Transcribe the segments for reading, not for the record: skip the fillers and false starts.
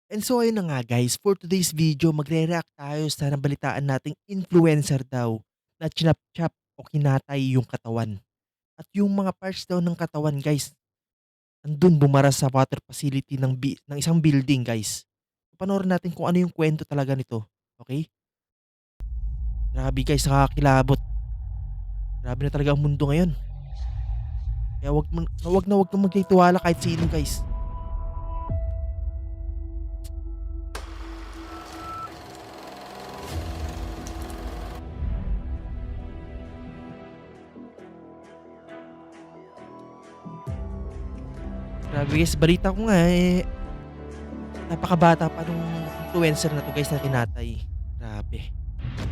And so ayun na nga guys, for today's video magre-react tayo sa nabalitaan nating influencer daw na chinap-chap o kinatay yung katawan. At yung mga parts daw ng katawan guys, andun bumara sa water facility ng isang building guys. Panoorin natin kung ano yung kwento talaga nito, okay? Grabe guys, nakakakilabot. Grabe na talaga ang mundo ngayon. Kaya wag na magtitiwala kahit sino guys. Grabe guys, balita ko nga napakabata pa nung influencer na 'to guys na kinatay. Grabe.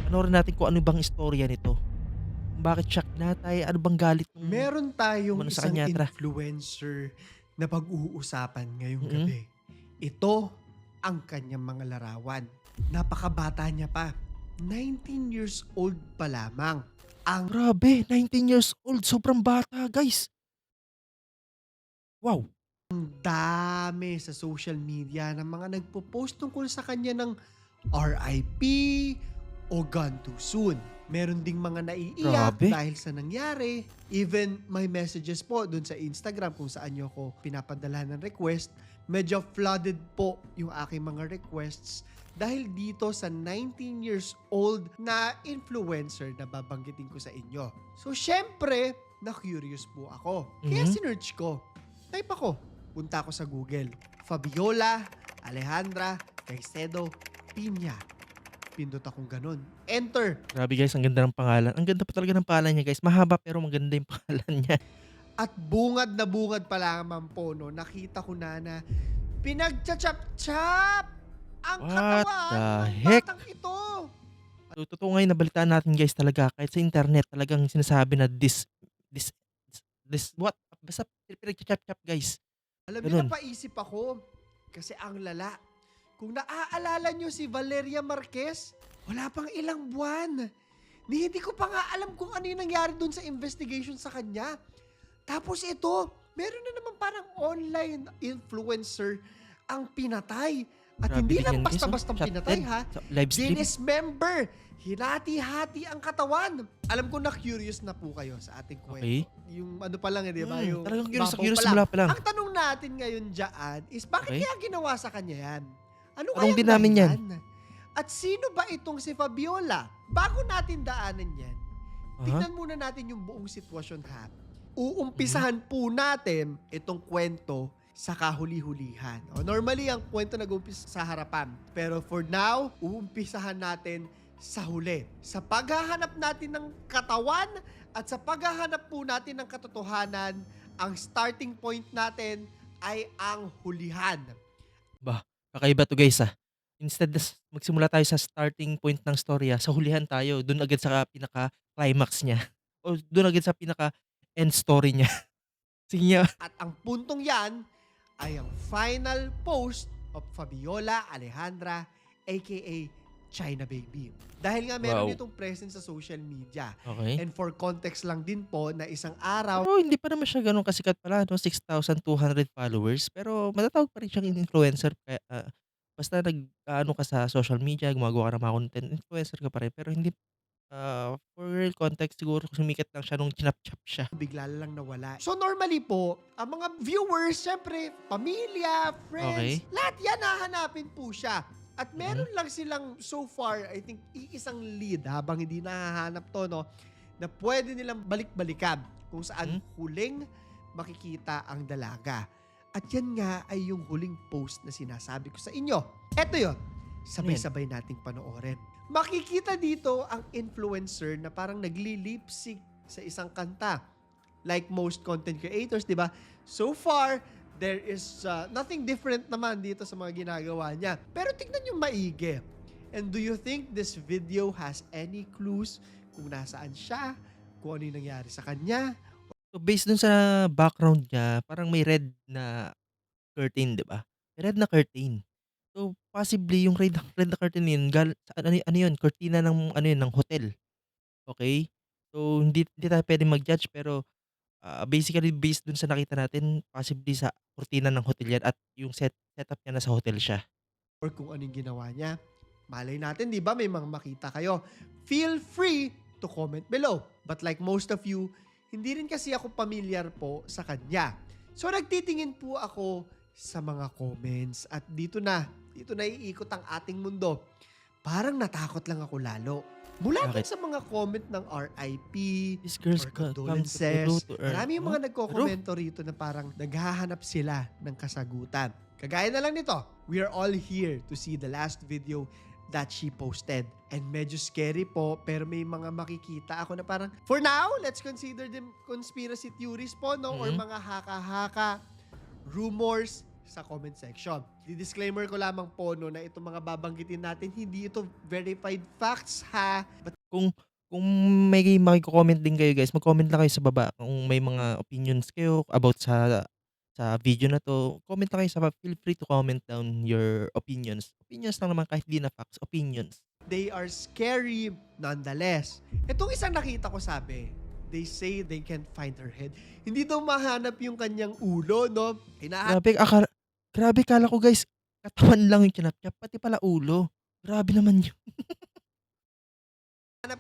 Panoorin natin kung ano bang istorya nito. Kung bakit siya kinatay, ano bang galit nung Meron tayong umano sa isang kanya, tara. influencer na pag-uusapan ngayong Mm. gabi. Ito ang kanyang mga larawan. Napakabata niya pa. 19 years old pa lamang. Ang Grabe, 19 years old, sobrang bata guys. Wow. dami sa social media ng mga nagpo-post tungkol sa kanya ng RIP o Gone Too Soon. Meron ding mga naiiyak Grabe. dahil sa nangyari. Even may messages po dun sa Instagram kung saan nyo ko pinapadala ng request. Medyo flooded po yung aking mga requests dahil dito sa 19 years old na influencer na babanggitin ko sa inyo. So syempre, na-curious po ako. Kaya Mhm. sinearch ko. Type ako. Punta ako sa Google. Fabiola Alejandra Caicedo Piña. Pindot akong ganun. Enter. Grabe guys, ang ganda ng pangalan. Ang ganda pa talaga ng pangalan niya guys. Mahaba pero maganda yung pangalan niya. At bungad na bungad pa lamang po, no, nakita ko na pinagcha-chap-chap ang What katawan the ng heck? batang ito. So, totoo nga yung nabalitaan natin guys talaga kahit sa internet talagang sinasabi na this this what? Basta pinagcha-chop-chop guys, Alam niyo, gano'n. napaisip ako kasi ang lala. Kung naaalala niyo si Valeria Marquez, wala pang ilang buwan. Hindi ko pa nga alam kung ano yung nangyari dun sa investigation sa kanya. Tapos ito, meron na naman parang online influencer ang pinatay. At Grabe hindi din lang 'yan guys, oh, basta-bastang pinatay shot-dead ha. sa live stream. Dinismember. Hinati-hati ang katawan. Alam ko na curious na po kayo sa ating kwento. Okey. Yung ano pa lang di ba? Yung Talagang curious na babaw pa curious lang. simula pa lang. Ang tanong natin ngayon dyan is bakit Okey, kaya ginawa sa kanya yan? Ano tanong kayang din namin 'yan. dahilan? At sino ba itong si Fabiola? Bago natin daanan yan, Uh-huh. tignan muna natin yung buong sitwasyon ha. Mhm. Uumpisahan po natin itong kwento sa kahuli-hulihan. O, normally, ang kwento nag-umpisa sa harapan. Pero for now, uumpisahan natin sa huli. Sa paghahanap natin ng katawan at sa paghahanap po natin ng katotohanan, ang starting point natin ay ang hulihan. Bah, kakaiba 'to guys, Instead na magsimula tayo sa starting point ng storya, sa hulihan tayo, dun agad sa pinaka-climax niya o dun agad sa pinaka-end story niya. Sige nga. At ang puntong yan ay ang final post of Fabiola Alejandra aka China Baby. Dahil nga meron Wow, itong presence sa social media. okey. And for context lang din po na isang araw Pero hindi pa naman siya gano'n kasikat pala 'no, 6,200 followers. Pero matatawag pa rin siyang influencer kaya, basta nag-aano ka sa social media, gumagawa ka ng mga content, influencer ka pa rin. Pero hindi, for real context siguro sumikat lang siya nung chinap-chop siya. bigla lang nawala. So normally po, ang mga viewers, syempre, pamilya, friends, Okey. lahat yan hahanapin po siya. At Mhm. meron lang silang so far, I think, iisang lead habang hindi nahahanap to, no, na pwede nilang balik-balikan kung saan Hmm. huling makikita ang dalaga. At yan nga ay yung huling post na sinasabi ko sa inyo. Eto yun, Ano 'yan? sabay-sabay nating panoorin. Makikita dito ang influencer na parang nagli-lip sync sa isang kanta. Like most content creators, di ba? So far, there is nothing different naman dito sa mga ginagawa niya. Pero tignan yung maigi. And do you think this video has any clues kung nasaan siya, kung ano yung nangyari sa kanya? So, based dun sa background niya, parang may red na curtain, 'di ba? May red na curtain. So, possibly yung red na curtain na yun ano yun, kurtina ng ano yun, ng hotel, okey? So, hindi tayo puwedeng mag-judge pero, basically based dun sa nakita natin, possibly sa kurtina ng hotel yan at yung setup niya nasa hotel siya. or kung anong ginawa niya. Malay natin, di ba, may mga makita kayo. Feel free to comment below. But like most of you, hindi rin kasi ako familiar po sa kanya. So nagtitingin po ako sa mga comments at dito na iikot ang ating mundo. Parang natakot lang ako lalo. Mula din Bakit? sa mga comment ng RIP, This girl's or come to condolences. to earn. Marami yung mga nagko-komento rito na parang naghahanap sila ng kasagutan. Kagaya na lang nito, we are all here to see the last video that she posted. And medyo scary po, pero may mga makikita ako na parang, for now, let's consider them conspiracy theories po, no? Or mga haka-haka, rumors sa comment section. Di-disclaimer ko lamang po, no, na itong mga babanggitin natin, hindi ito verified facts, ha? But Kung may makiko-comment din kayo guys, mag-comment lang kayo sa baba kung may mga opinions kayo about sa video na 'to. Comment lang kayo sa baba, feel free to comment down your opinions. Opinions lang naman kahit di na facts, opinions. they are scary nonetheless. Itong isang nakita ko sabi, they say they can't find her head. Hindi daw mahanap yung kanyang ulo, no? Hinahanap Grabe akala ko guys, katawan lang yung chinap-chap, pati pala ulo. Grabe naman yun.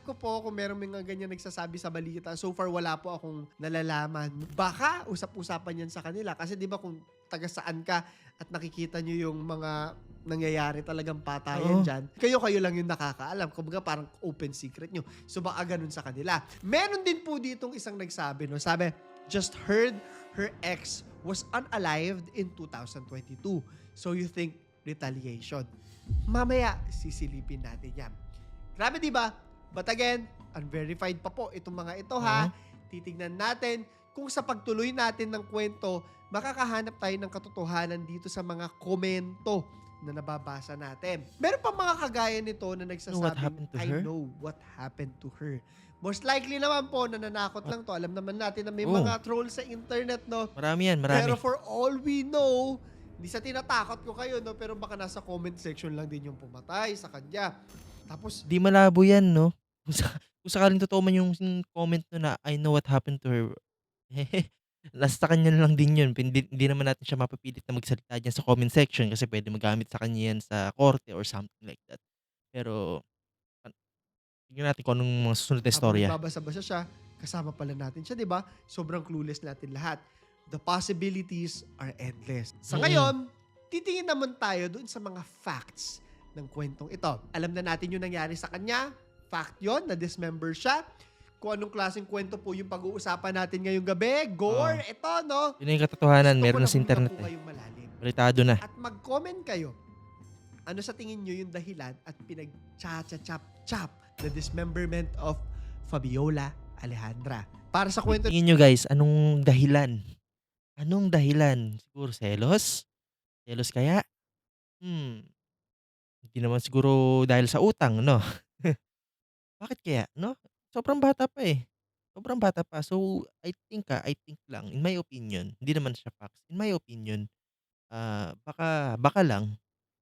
ko po kung merong mga ganyan nagsasabi sa balita. So far, wala po akong nalalaman. Baka usap-usapan yan sa kanila. Kasi di ba kung taga saan ka at nakikita nyo yung mga nangyayari talagang patayan Oo. dyan, kayo lang yung nakakaalam. Kumbaga parang open secret nyo. So baka ganun sa kanila. Meron din po ditong isang nagsabi, no? Sabi, just heard her ex was unalived in 2022. So you think retaliation. Mamaya, sisilipin natin yan. Grabe, di ba? But again, unverified pa po itong mga ito, ha? Titignan natin kung sa pagtuloy natin ng kwento, makakahanap tayo ng katotohanan dito sa mga komento na nababasa natin. Meron pa mga kagaya nito na What happened nagsasabing, to I her? know what happened to her. Most likely naman po, nananakot lang to. Alam naman natin na may Oo. mga troll sa internet, no? Marami yan, marami. Pero for all we know, hindi sa tinatakot ko kayo, no? Pero baka nasa comment section lang din yung pumatay sa kanya. Tapos, Di malabo yan, no? Kung sakaling totoo man yung comment no na, I know what happened to her. Nasa kanya na lang din yun. Hindi naman natin siya mapipilit na magsalita dyan sa comment section kasi pwede magamit sa kanya yan sa korte or something like that. Pero, tignan natin kung anong mga susunod na habang istorya. nagbabasa-basa siya, kasama pala natin siya, di ba? Sobrang clueless natin lahat. The possibilities are endless. Sa ngayon, titingin naman tayo dun sa mga facts ng kwentong ito. Alam na natin yung nangyari sa kanya. Fact yon, na-dismember siya. Kung anong klaseng kwento po yung pag-uusapan natin ngayong gabi. Gore, ito, no? Yun na yung katotohanan, Gusto ko meron na sa huminga internet po eh. kayong malalim. Balitado na. At mag-comment kayo. Ano sa tingin nyo yung dahilan at pinag-cha-cha-chap-chap the dismemberment of Fabiola Alejandra? Para sa kwento Tingin nyo guys, anong dahilan? Anong dahilan? Siguro selos? Selos kaya? Hindi naman siguro dahil sa utang, no? Bakit kaya, no? Sobrang bata pa eh. Sobrang bata pa. So, I think lang, in my opinion, hindi naman siya facts. In my opinion, baka lang,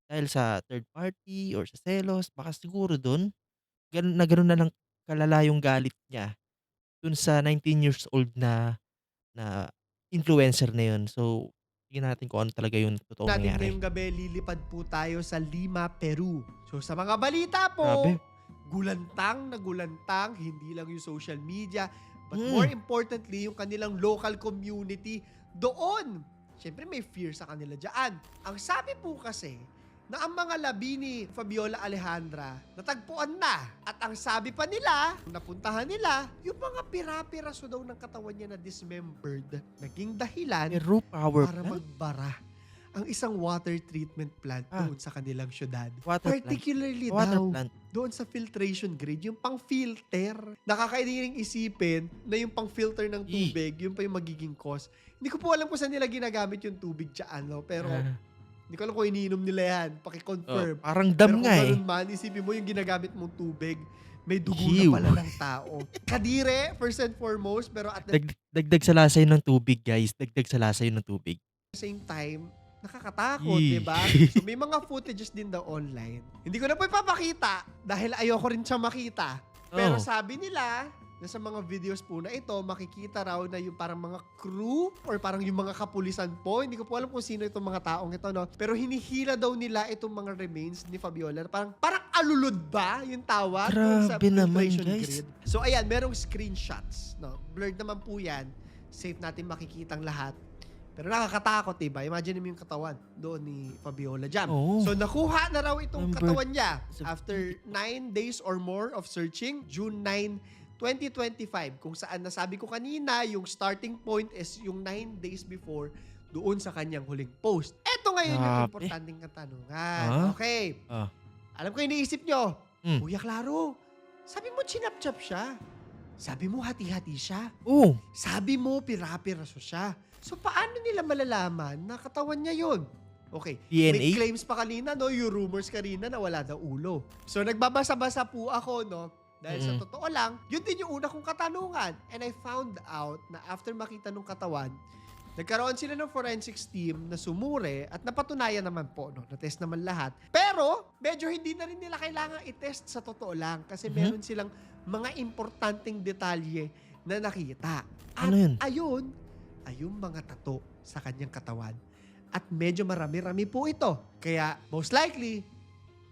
dahil sa third party or sa selos, baka siguro dun, ganun na lang kalala yung galit niya dun sa 19 years old na influencer na yun. So, tingnan natin kung ano talaga yung totoong natin nangyari. ngayong gabi, lilipad po tayo sa Lima, Peru. So sa mga balita po, Grabe. gulantang na gulantang, hindi lang yung social media, but more importantly, yung kanilang local community doon. Siyempre may fear sa kanila dyan. Ang sabi po kasi, na ang mga labi ni Fabiola Alejandra natagpuan na. At ang sabi pa nila, napuntahan nila, yung mga pira-piraso daw ng katawan niya na dismembered, naging dahilan Pero power para plant? magbara ang isang water treatment plant doon sa kanilang syudad. Water plant. Particularly Water daw, plant. doon sa filtration grade, yung pang-filter. Nakakailing isipin na yung pang-filter ng tubig, yun pa yung magiging cause. Hindi ko po alam kung saan nila ginagamit yung tubig dyan, no? Pero hindi ko alam kung iniinom nila yan. Paki-confirm. Parang dam Pero nga kung eh. ganun man, isipin mo yung ginagamit mong tubig, may dugo Ew. na pala ng tao. Kadire, first and foremost, pero at the Dagdag sa lasa yun ng tubig, guys. Dagdag sa lasa yun ng tubig. same time, nakakatakot, Yee. di ba? So may mga footages din daw online. Hindi ko na po ipapakita dahil ayoko rin siya makita. Pero Oh. sabi nila, na sa mga videos po na ito, makikita raw na yung parang mga crew or parang yung mga kapulisan po. Hindi ko po alam kung sino itong mga taong ito, no? Pero hinihila daw nila itong mga remains ni Fabiola. Parang alulod ba yung tawag dun sa Grabe naman, filtration guys. grid? So ayan, merong screenshots, no? Blurred naman po yan. Safe natin makikitang lahat. Pero nakakatakot, diba? Imagine mo yung katawan doon ni Fabiola Jam. Oo. So, nakuha na raw itong Number- katawan niya So, after 9 days or more of searching, June 9, 2025. Kung saan nasabi ko kanina, yung starting point is yung 9 days before doon sa kanyang huling post. Eto ngayon yung Grabe. importanteng katanungan. Ah? Okay. Ah. Alam ko iniisip nyo, Mm. Kuya Claro, sabi mo chinap-chap siya. Sabi mo hati-hati siya. Oo. Sabi mo, pira-piraso siya. So, paano nila malalaman na katawan niya yun? Okay. DNA? May claims pa kanina, no? Yung rumors kanina na wala daw ulo. So, nagbabasa-basa po ako, no? Dahil sa totoo lang, yun din yung una kong katanungan. And I found out na after makita nung katawan, nagkaroon sila ng forensics team na sumure at napatunayan naman po, no? Na-test naman lahat. Pero, medyo hindi na rin nila kailangan i-test sa totoo lang kasi meron silang mga importanteng detalye na nakita. At Ano yun? ayun, ay yung mga tato sa kanyang katawan. At medyo marami-rami po ito. Kaya, most likely,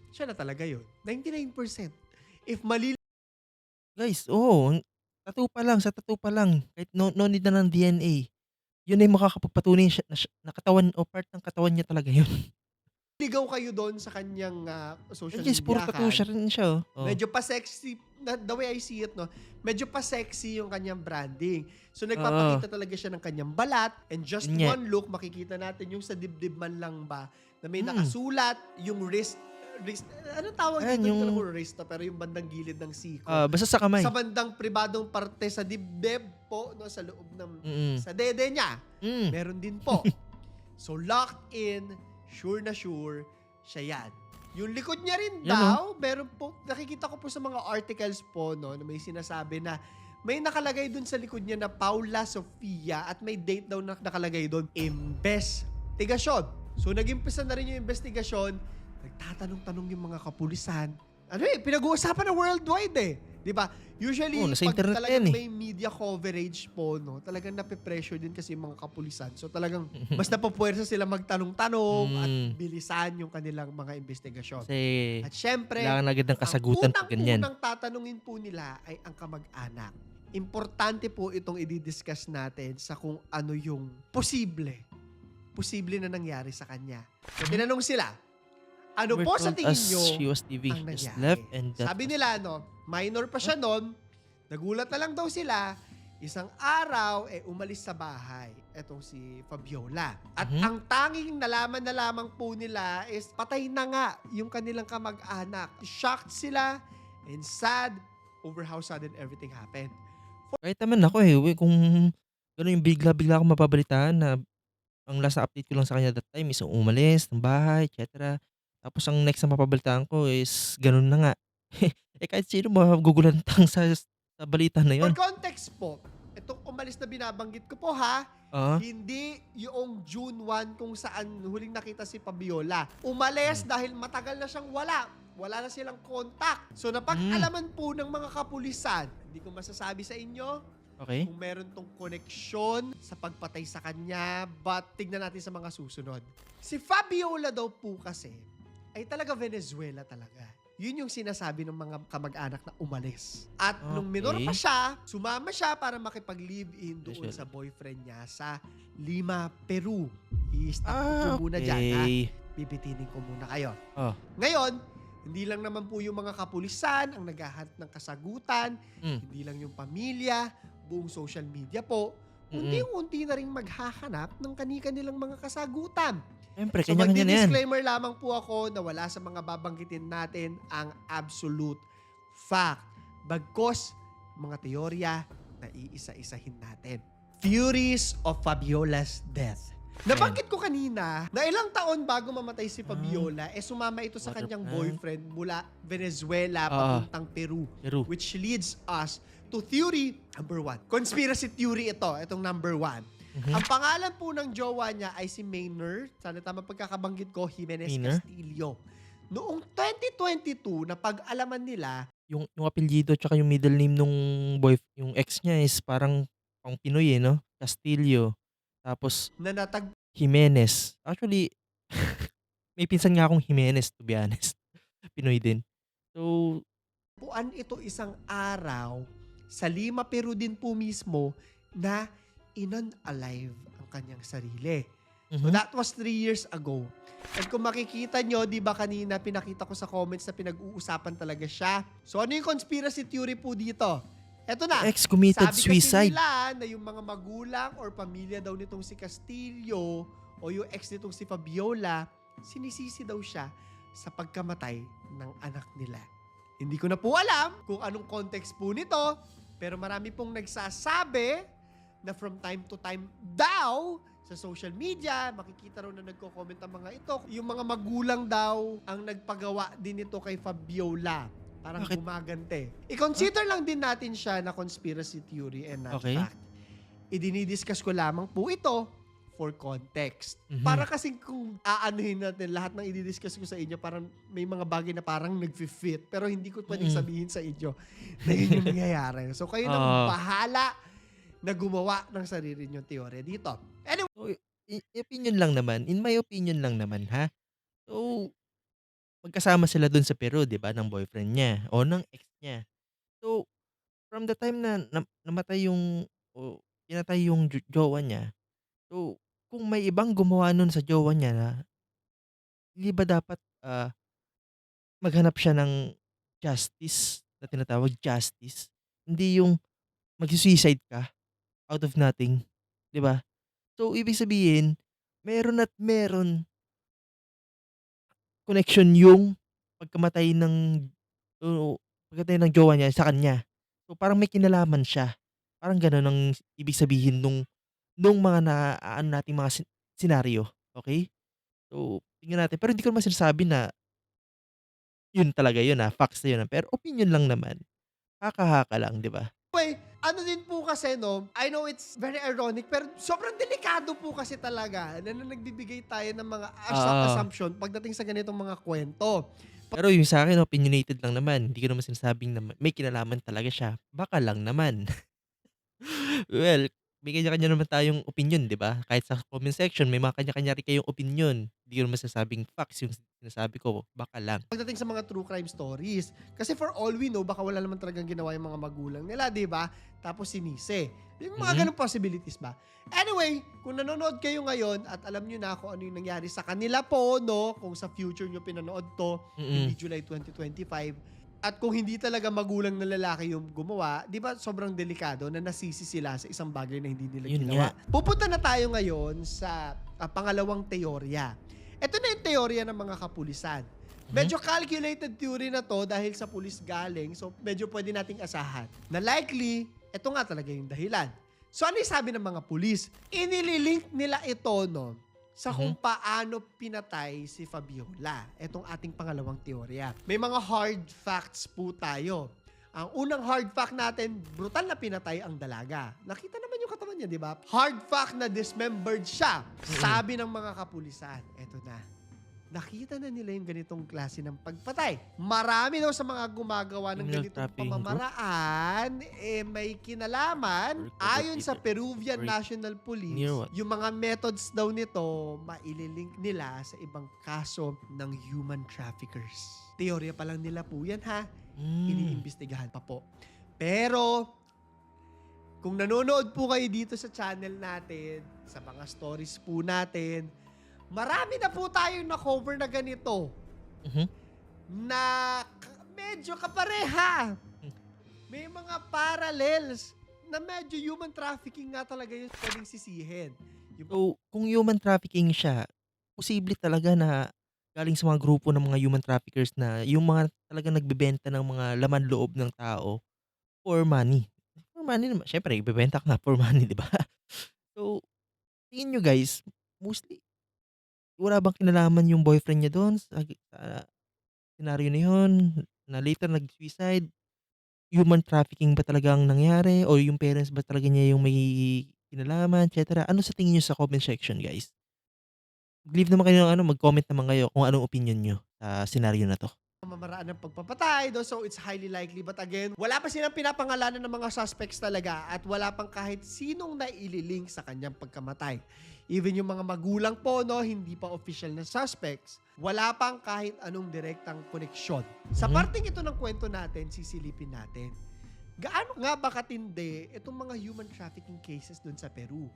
siya na talaga yun. 99%. If mali Guys, oo. Tattoo pa lang, sa tattoo pa lang. Kahit no need na ng DNA. Yun ay makakapagpatunay na katawan o part ng katawan niya talaga yun. ligaw kayo doon sa kanyang social Guys, puro media tattoo siya account, rin siya. Oh. medyo pa-sexy, the way I see it, no? Medyo pa-sexy yung kanyang branding. So, nagpapakita talaga siya ng kanyang balat. And just Yun nga. one look, makikita natin yung sa dibdib man lang ba na may nakasulat, yung wrist, anong tawag Ayan, dito? Hindi yung- ko alam kung wrist, pero yung bandang gilid ng siko. Basta sa kamay. Sa bandang pribadong parte sa dibdib po, no, sa loob ng, Mm. sa dede niya, Mm. meron din po. So, locked in, sure na sure, siya yan. Yung likod niya rin Yan, daw, meron po, nakikita ko po sa mga articles po, no, na may sinasabi na may nakalagay dun sa likod niya na Paula Sofia at may date daw na nakalagay dun, investigasyon. So, nag-impisa na rin yung investigasyon, nagtatanong-tanong yung mga kapulisan. Ano pinag-uusapan na worldwide Di ba? Usually, Oo, nasa pag internet talagang yan may media coverage po, no, talagang nape-pressure din kasi yung mga kapulisan. So talagang mas napapuwersa sila magtanong-tanong at bilisan yung kanilang mga investigasyon. Kasi At syempre, kailangan agad ng kasagutan pag ganyan. unang tatanungin po nila ay ang kamag-anak. Importante po itong i-discuss natin sa kung ano yung posible na nangyari sa kanya. So, tinanong sila, ano We're po sa told tingin as nyo she was leaving, ang just nangyari? left and that Sabi was- nila, no, minor pa siya noon, nagulat na lang daw sila, isang araw, umalis sa bahay. Etong si Fabiola. At ang tanging nalaman na lamang po nila is patay na nga yung kanilang kamag-anak. Shocked sila and sad over how sudden everything happened. Kahit naman ako kung gano'n yung bigla-bigla akong mababalitaan na ang last na update ko lang sa kanya that time is umalis ng bahay, etcetera. Tapos ang next na mapabalitaan ko is gano'n na nga. Kahit sino magugulantang sa balita na For yun. context po, itong umalis na binabanggit ko po ha, Oo. hindi yung June 1 kung saan huling nakita si Fabiola. Umalis dahil matagal na siyang wala. Wala na silang contact. So napag-alaman po ng mga kapulisan, hindi ko masasabi sa inyo Okay. kung meron tong koneksyon sa pagpatay sa kanya, but tignan natin sa mga susunod. Si Fabiola daw po kasi ay talaga Venezuela talaga. Yun yung sinasabi ng mga kamag-anak na umalis. At nung minor pa siya, sumama siya para makipag-live-in doon sa boyfriend niya sa Lima, Peru. I-stop ko muna dyan, ha? Bibitinin ko muna kayo. Oh. Ngayon, hindi lang naman po yung mga kapulisan ang naghahanap ng kasagutan, hindi lang yung pamilya, buong social media po, unti-unti na rin maghahanap ng kani-kanilang mga kasagutan. Siyempre, So kanya-kanya na yan. magdi-disclaimer lamang po ako na wala sa mga babanggitin natin ang absolute fact. Bagkos, mga teorya na iisa-isahin natin. Theories of Fabiola's death. Nabanggit ko kanina na ilang taon bago mamatay si Fabiola, sumama ito sa Water kanyang plant. boyfriend mula Venezuela papuntang Peru. Peru. Which leads us to theory number 1. Conspiracy theory ito, itong number 1. Ang pangalan po ng jowa niya ay si Maynard, sana tama pagkakabanggit ko, Jimenez Maynard? Castillo. Noong 2022, napag-alaman nila yung apelyido tsaka yung middle name nung yung ex niya is parang pang Pinoy, eh, 'no? Castillo, tapos na Jimenez. Actually, may pinsan nga akong Jimenez to be honest, Pinoy din. So natagpuan ito isang araw sa Lima, Peru din po mismo na in-unalive ang kanyang sarili. So mhm, that was 3 years ago. And kung makikita nyo, di ba kanina pinakita ko sa comments na pinag-uusapan talaga siya. So ano yung conspiracy theory po dito? Eto yung na. ex committed Sabi kasi suicide. nila na yung mga magulang or pamilya daw nitong si Castillo o yung ex nitong si Fabiola, sinisisi daw siya sa pagkamatay ng anak nila. Hindi ko na po alam kung anong context po nito, pero marami pong nagsasabi na from time to time daw sa social media, makikita raw na nagko-comment ang mga ito. Yung mga magulang daw ang nagpagawa din ito kay Fabiola. Parang Bakit? gumagante. Ah, I-consider lang din natin siya na conspiracy theory and not okey. fact. Idinidiscuss ko lamang po ito for context. Mhm, Para kasi kung aanuhin natin lahat ng i-discuss ko sa inyo, parang may mga bagay na parang nag-fit pero hindi ko pwedeng mm. sabihin sa inyo na yun yung nangyayari. So kayo nang Oo. bahala na gumawa ng sarili nyong teorya dito. Anyway, So, opinion lang naman, in my opinion lang naman, ha. So, magkasama sila dun sa Peru 'di ba, ng boyfriend niya o ng ex niya. So, from the time na namatay yung o pinatay yung jowa niya, so kung may ibang gumawa nun sa jowa niya na, hindi ba dapat, maghanap siya ng justice na tinatawag, justice? Hindi yung magsu-suicide ka out of nothing, 'di ba? So, ibig sabihin, meron at meron connection yung pagkamatay ng oo, pagkamatay ng jowa niya sa kanya. So, parang may kinalaman siya. Parang gano'n ang ibig sabihin nung mga naaano nating mga senaryo, okey? So, tingnan natin pero hindi ko naman sinasabi na yun talaga yun, facts na yun, pero opinyon lang naman. Haka-haka lang, 'di ba? ano din po kasi no, I know it's very ironic pero sobrang delikado po kasi talaga na nagbibigay tayo ng mga Oo. assumption pagdating sa ganitong mga kwento. Pero yung sa'kin opinionated lang naman, hindi ko naman sinasabing na may kinalaman talaga siya, baka lang naman. Well, may kanya-kanya naman tayong opinyon, 'di ba? Kahit sa comment section may mga kanya-kanya rin kayong opinyon. Hindi ko naman sinasabing facts yung sinasabi ko, baka lang. Pagdating sa mga true crime stories. Kasi for all we know, baka wala naman talagang ginawa yung mga magulang nila, di ba? Tapos sinisi. Yung mga Mm, ganong possibilities ba? Anyway, kung nanonood kayo ngayon at alam nyo na kung ano yung nangyari sa kanila po, no? Kung sa future nyo pinanood to, hindi mm. July 2025, at kung hindi talaga magulang na lalaki yung gumawa, di ba sobrang delikado na nasisi sila sa isang bagay na hindi nila Yun nga. ginawa. Pupunta na tayo ngayon sa pangalawang teorya. Ito na yung teorya ng mga kapulisan. Mhm, Medyo calculated theory na to dahil sa pulis galing, so medyo pwede nating asahan na likely, ito nga talaga yung dahilan. So ano yung sabi ng mga pulis? Inililink nila ito no, sa mhm. kung paano pinatay si Fabiola. Itong ating pangalawang teorya. May mga hard facts po tayo. Ang unang hard fact natin, brutal na pinatay ang dalaga. Nakita naman yung katawan niya, di ba? Hard fact na dismembered siya. Mm. Sabi ng mga kapulisan, eto na, nakita na nila yung ganitong klase ng pagpatay. Marami daw sa mga gumagawa ng Criminal ganitong trafficking group pamamaraan, may kinalaman. or Ayon sa collaborator Peruvian or National near Police, what? yung mga methods daw nito, maililink nila sa ibang kaso ng human traffickers. Teorya pa lang nila po yan ha. Hmm, Iniimbestigahan pa po. Pero, kung nanonood po kayo dito sa channel natin, sa mga stories po natin, marami na po tayong na-cover na ganito mhm. na medyo kapareha. Hmm. May mga parallels na medyo human trafficking nga talaga yung pwedeng sisihin. Yung So, kung human trafficking siya, posible talaga na galing sa mga grupo ng mga human traffickers na yung mga talagang nagbebenta ng mga laman loob ng tao for money. For money naman, siyempre ibebenta ka nga for money, 'di ba? So, tingin niyo guys, mostly wala bang kinalaman yung boyfriend niya dun sa senaryo na yun, na later nag-suicide? Human trafficking ba talaga ang nangyari o yung parents ba talaga niya yung may kinalaman, et cetera? Ano sa tingin niyo sa comment section, guys? Mag-leave naman kayo ng ano, mag-comment naman kayo kung anong opinyon niyo sa senaryo na 'to. paraan ng pagpapatay. So it's highly likely. But again, wala pa silang pinapangalanan ng mga suspects talaga at wala pang kahit sinong naililink sa kanyang pagkamatay. Even yung mga magulang po, no, hindi pa official na suspects, wala pang kahit anong direktang koneksyon. Sa Mhm. parting ito ng kwento natin, sisilipin natin. Gaano nga ba katindi itong mga human trafficking cases dun sa Peru?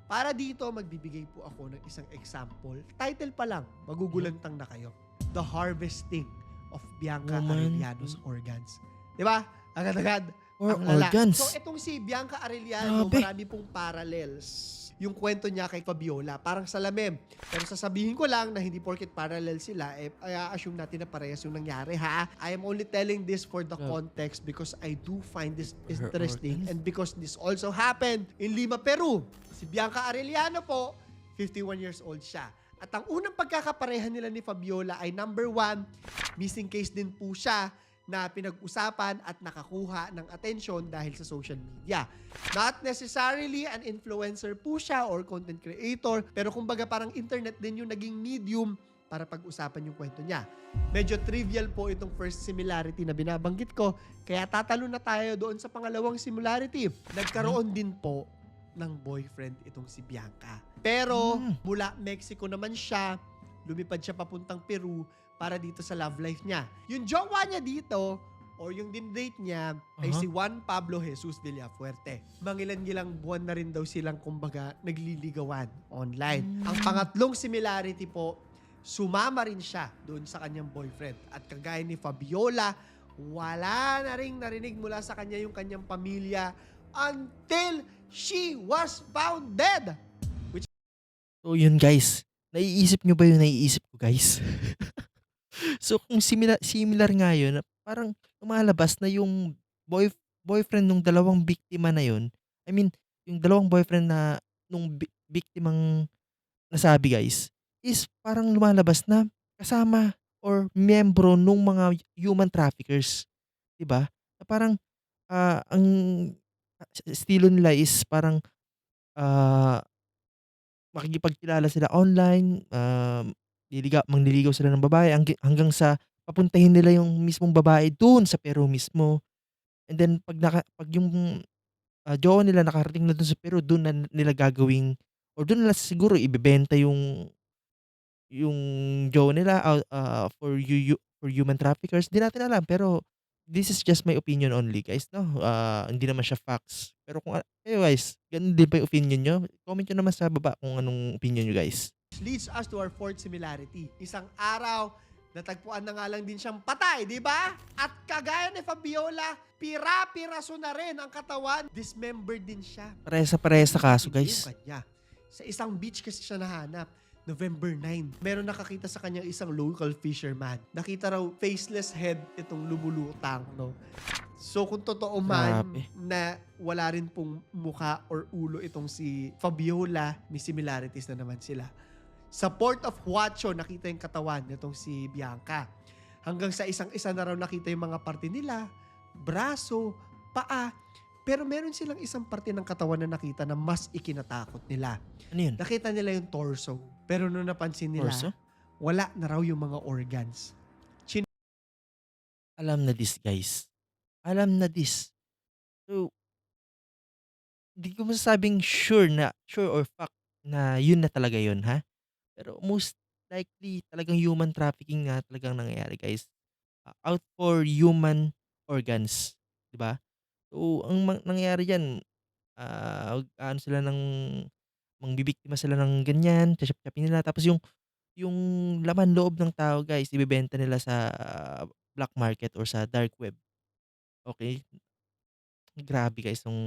Para dito, magbibigay po ako ng isang example. Title pa lang, magugulantang na kayo. The Harvesting of Bianca Woman. Arellano's Organs. Diba? Agad-agad. Or Ang lala. organs. So, itong si Bianca Arellano, Grabe. marami pong parallels. Yung kwento niya kay Fabiola, parang salamin. Pero sasabihin ko lang na hindi porket parallel sila, assume natin na parehas yung nangyari, ha? I am only telling this for the context because I do find this Her interesting organs? and because this also happened in Lima, Peru. Si Bianca Arellano po, 51 years old siya. At ang unang pagkakaparehan nila ni Fabiola ay number 1, missing case din po siya na pinag-usapan at nakakuha ng atensyon dahil sa social media. Not necessarily an influencer po siya or content creator, pero kumbaga parang internet din yung naging medium para pag-usapan yung kwento niya. Medyo trivial po itong first similarity na binabanggit ko, kaya tatalo na tayo doon sa pangalawang similarity. Nagkaroon din po ng boyfriend itong si Bianca. Pero mula Mexico naman siya, lumipad siya papuntang Peru para dito sa love life niya. Yung jowa niya dito, or yung din-date niya, ay si Juan Pablo Jesus Villafuerte. Mangilan-gilang buwan na rin daw silang kumbaga nagliligawan online. Ang pangatlong similarity po, sumama rin siya doon sa kanyang boyfriend. At kagaya ni Fabiola, wala na ring narinig mula sa kanya yung kanyang pamilya until she was found dead. So yun guys, naiisip nyo ba yung naiisip ko guys? So kung similar nga yun, parang lumalabas na yung boyfriend nung dalawang biktima na yun, I mean, yung dalawang boyfriend na nung biktimang nasabi guys, is parang lumalabas na kasama or miyembro nung mga human traffickers, 'di ba? Na parang ang estilo nila is parang ah makikipagkilala sila online, manliligaw sila ng babae hanggang sa papuntahin nila yung mismong babae dun sa Peru mismo. And then 'pag yung, jowa nila nakarating na dun sa Peru, dun na nila gagawing or dun nila siguro ibebenta yung jowa nila, for human traffickers. Di natin alam, pero this is just my opinion only guys 'no, hindi naman siya facts. Pero kung kayo guys, ganun din ba yung opinion niyo? Comment niyo naman sa baba kung anong opinion niyo guys. Leads us to our fourth similarity. Isang araw, natagpuan na nga lang din siyang patay, di ba? At kagaya ni Fabiola, pira-piraso na rin ang katawan. Dismembered din siya. Parehas sa kaso Hindi guys. yung kanya. Sa isang beach kasi siya nahanap. November 9. Meron nakakita sa kanya isang local fisherman. Nakita raw faceless head itong lumulutang, no? So kung totoo man Grabe. na wala rin pong mukha or ulo itong si Fabiola, may similarities na naman sila. Sa Port of Huacho, nakita yung katawan nitong si Bianca. Hanggang sa isang-isa na raw nakita yung mga parte nila, braso, paa. Pero meron silang isang parte ng katawan na nakita na mas ikinatakot nila. Ano yun? Nakita nila yung torso. Pero nung napansin nila, Torso? wala na raw yung mga organs. Alam na this guys. Alam na this. So, hindi ko masasabing sure or fact na yun na talaga yun, ha? Pero most likely talagang human trafficking nga talagang nangyayari guys. Out for human organs, 'di ba? So, ang nangyayari diyan, ano sila ng mangbibiktima sila ng ganyan, chachap-chapin nila tapos yung laman loob ng tao guys ibebenta nila sa black market or sa dark web, okey? Grabe guys yung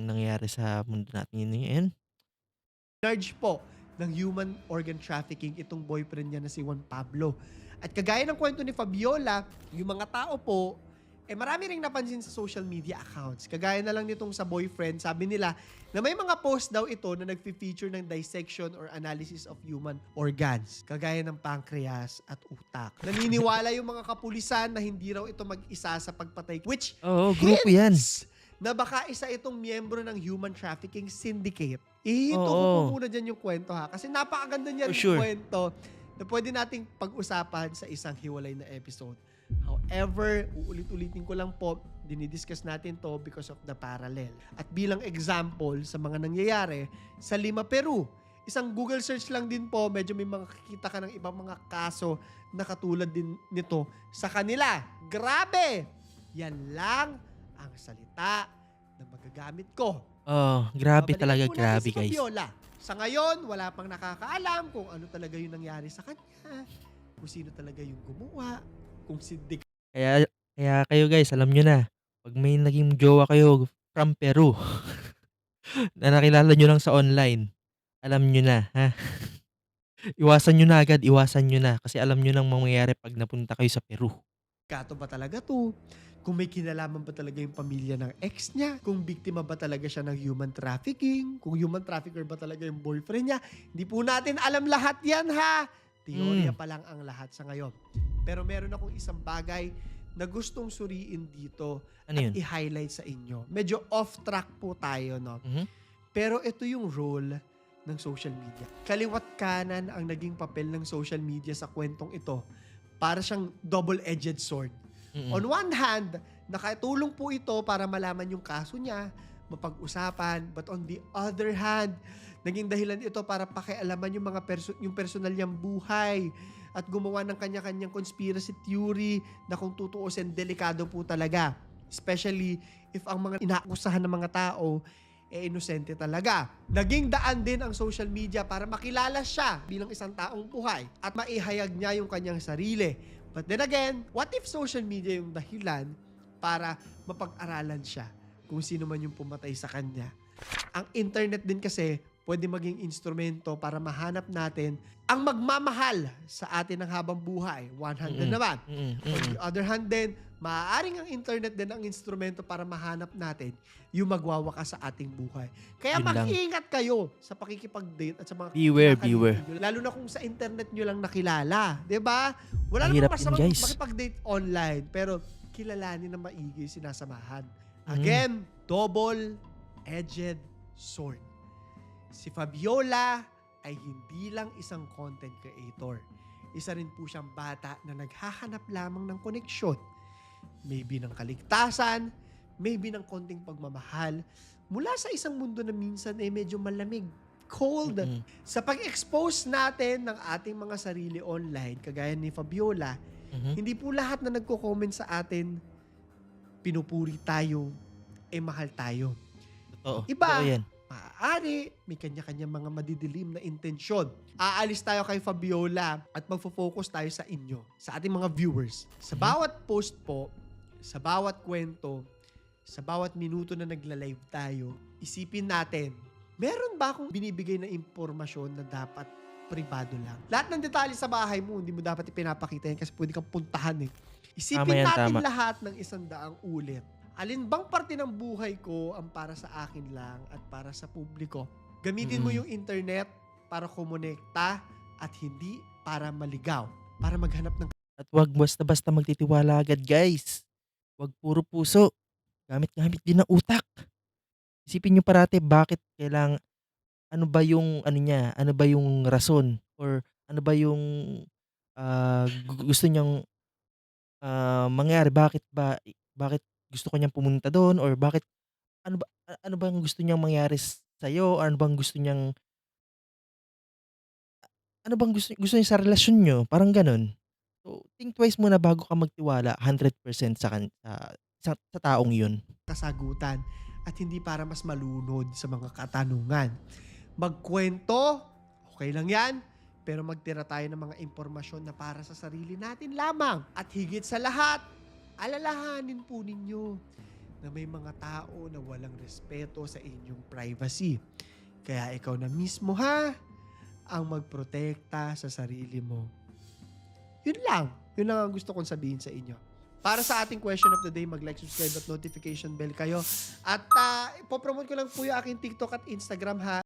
nangyayari sa mundo natin ngayon. Charge po ng human organ trafficking itong boyfriend niya na si Juan Pablo. At kagaya ng kwento ni Fabiola, yung mga tao po, marami ring napansin sa social media accounts. Kagaya na lang nitong sa boyfriend, sabi nila na may mga post daw ito na nagfi-feature ng dissection or analysis of human organs. Kagaya ng pancreas at utak. Naniniwala yung mga kapulisan na hindi raw ito mag-isa sa pagpatay. Which Oo, grupo yan. hints na baka isa itong miyembro ng human trafficking syndicate. Ihinto ko po Oo. muna dyan yung kwento ha. Kasi napakaganda niya For rin sure. kwento. na pwede nating pag-usapan sa isang hiwalay na episode. However, uulit-ulitin ko lang po, dinidiscuss natin to because of the parallel. At bilang example sa mga nangyayari sa Lima, Peru, isang Google search lang din po, medyo may makikita ka ng ibang mga kaso na katulad din nito sa kanila. Grabe! Yan lang ang salita na magagamit ko. Oh, grabe Babalikan talaga, po natin grabe si guys. Fabiola. Sa ngayon, wala pang nakakaalam kung ano talaga yung nangyari sa kanya, kung sino talaga yung gumawa, kung si Dick. Kaya kaya kayo guys, alam niyo na, 'pag may naging jowa kayo from Peru na nakilala niyo lang sa online, alam niyo na, ha? Iwasan niyo na agad, iwasan niyo na kasi alam niyo nang mangyayari 'pag napunta kayo sa Peru. Kato ba talaga to? Kung may kinalaman ba talaga yung pamilya ng ex niya? Kung biktima ba talaga siya ng human trafficking? Kung human trafficker ba talaga yung boyfriend niya? Hindi po natin alam lahat yan, ha? Teorya pa lang ang lahat sa ngayon. Pero meron akong isang bagay na gustong suriin dito Ano at 'yun? i-highlight sa inyo. Medyo off track po tayo, no? Mhm. Pero ito yung role ng social media. Kaliwat kanan ang naging papel ng social media sa kwentong ito. Para siyang double-edged sword. On Mm. one hand, nakatulong po ito para malaman yung kaso niya, mapag-usapan. But on the other hand, naging dahilan ito para pakialaman yung mga yung personal niyang buhay at gumawa ng kanya-kanyang conspiracy theory na kung tutuusin, delikado po talaga. Especially if ang mga inaakusahan ng mga tao inosente talaga. Naging daan din ang social media para makilala siya bilang isang taong buhay at maihayag niya yung kanyang sarili. But then again, what if social media yung dahilan para mapag-aralan siya kung sino man yung pumatay sa kanya? Ang internet din kasi pwede maging instrumento para mahanap natin ang magmamahal sa atin ng habang buhay. One hand na naman. On the other hand din, maaaring ang internet din ang instrumento para mahanap natin yung magwawakas sa ating buhay. Kaya Yun lang. mag-ingat kayo sa pakikipag-date at sa mga Beware, kinakaligid beware. nyo. Lalo na kung sa internet nyo lang nakilala. 'Di ba? Wala namang Mahirap yun, masamang guys. makipag-date online, pero kilalanin na maigi yung sinasamahan. Mm. Again, double-edged sword. Si Fabiola ay hindi lang isang content creator. Isa rin po siyang bata na naghahanap lamang ng koneksyon. Maybe ng kaligtasan, maybe ng konting pagmamahal, mula sa isang mundo na minsan ay medyo malamig, cold. Mm. Sa pag-expose natin ng ating mga sarili online, kagaya ni Fabiola, Mhm. hindi po lahat na nagko-comment sa atin, pinupuri tayo, mahal tayo. Totoo. Iba, Totoo 'yan. maaari, may kanya-kanya mga madidilim na intensyon. Aalis tayo kay Fabiola at magfo-focus tayo sa inyo, sa ating mga viewers. Sa bawat post po, sa bawat kwento, sa bawat minuto na nagla-live tayo, isipin natin, meron ba akong binibigay na impormasyon na dapat pribado lang? Lahat ng detalye sa bahay mo, hindi mo dapat ipinapakita yan kasi pwede kang puntahan eh. Isipin Tama yan, natin tama. lahat ng 100 ulit. Alin bang parte ng buhay ko ang para sa akin lang at para sa publiko? Gamitin mo yung internet para kumonekta at hindi para maligaw, para maghanap ng At 'wag basta-basta magtitiwala agad guys. 'Wag puro puso, gamit-gamit din ang utak. Isipin niyo parati bakit ano ba yung ano niya, ano ba yung rason or ano ba yung, gusto niyang, mangyari. Bakit gusto ko niyang pumunta dun or bakit ano bang gusto niyang mangyari sa'yo, ano bang gusto niyang ano bang gusto niya sa relasyon niyo, parang gano'n. So, think twice muna bago ka magtiwala 100% sa taong yun. kasagutan at hindi para mas malunod sa mga katanungan. Magkwento, okay lang yan, pero magtira tayo ng mga impormasyon na para sa sarili natin lamang. At higit sa lahat, alalahanin po ninyo na may mga tao na walang respeto sa inyong privacy. Kaya ikaw na mismo ang magprotekta sa sarili mo. Yun lang ang gusto kong sabihin sa inyo. Para sa ating question of the day, mag-like, subscribe at notification bell kayo. At ipopromote ko lang po yung aking TikTok at Instagram ha.